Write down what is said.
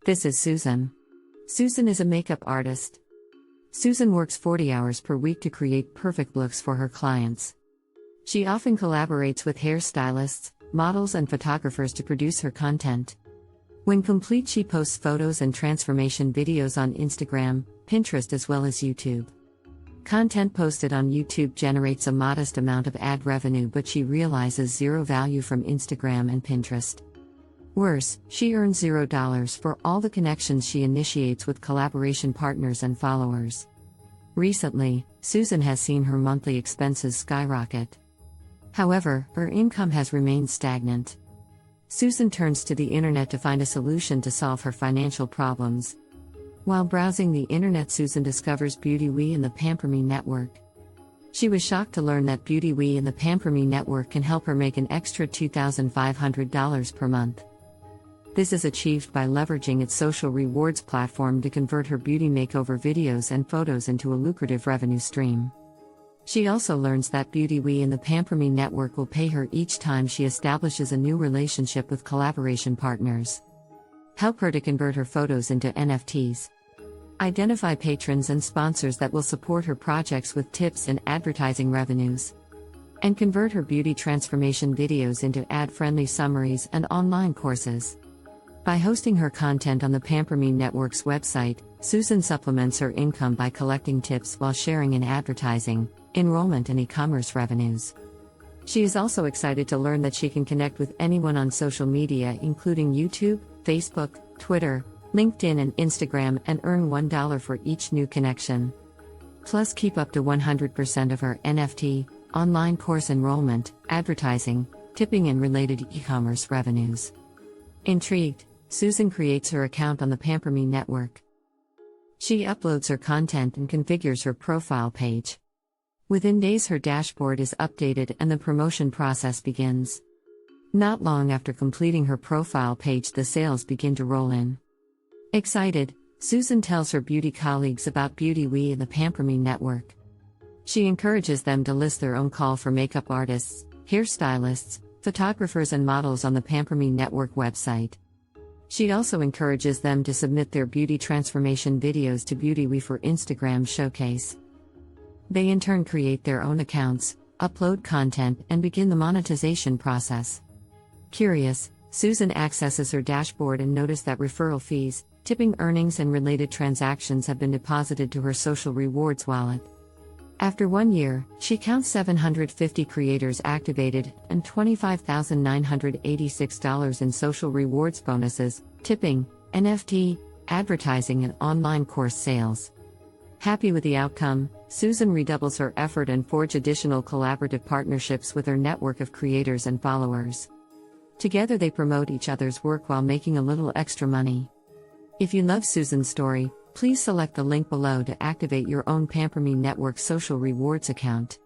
This is Susan. Susan is a makeup artist. Susan works 40 hours per week to create perfect looks for her clients. She often collaborates with hairstylists, models, and photographers to produce her content. When complete, she posts photos and transformation videos on Instagram, Pinterest, as well as YouTube. Content posted on YouTube generates a modest amount of ad revenue, but she realizes zero value from Instagram and Pinterest. Worse, she earns $0 for all the connections she initiates with collaboration partners and followers. Recently, Susan has seen her monthly expenses skyrocket. However, her income has remained stagnant. Susan turns to the internet to find a solution to solve her financial problems. While browsing the internet, Susan discovers Beauty and the Pamper Me Network. She was shocked to learn that Beauty and the Pamper Me Network can help her make an extra $2,500 per month. This is achieved by leveraging its social rewards platform to convert her beauty makeover videos and photos into a lucrative revenue stream. She also learns that Beauty and the Pamper Me Network will pay her each time she establishes a new relationship with collaboration partners. Help her to convert her photos into NFTs. Identify patrons and sponsors that will support her projects with tips and advertising revenues. And convert her beauty transformation videos into ad-friendly summaries and online courses. By hosting her content on the Pamper Me Network's website, Susan supplements her income by collecting tips while sharing in advertising, enrollment, and e-commerce revenues. She is also excited to learn that she can connect with anyone on social media, including YouTube, Facebook, Twitter, LinkedIn, and Instagram, and earn $1 for each new connection. Plus, keep up to 100% of her NFT, online course enrollment, advertising, tipping, and related e-commerce revenues. Intrigued, Susan creates her account on the Pamper Me Network. She uploads her content and configures her profile page. Within days, her dashboard is updated and the promotion process begins. Not long after completing her profile page, the sales begin to roll in. Excited, Susan tells her beauty colleagues about Beauty and the Pamper Me Network. She encourages them to list their own call for makeup artists, hairstylists, photographers, and models on the Pamper Me Network website. She also encourages them to submit their beauty transformation videos to Beauty for Instagram showcase. They in turn create their own accounts, upload content, and begin the monetization process. Curious, Susan accesses her dashboard and notices that referral fees, tipping earnings, and related transactions have been deposited to her social rewards wallet. After 1 year, she counts 750 creators activated and $25,986 in social rewards bonuses, tipping, NFT, advertising, and online course sales. Happy with the outcome, Susan redoubles her effort and forges additional collaborative partnerships with her network of creators and followers. Together they promote each other's work while making a little extra money. If you love Susan's story, please select the link below to activate your own Pamper Me Network social rewards account.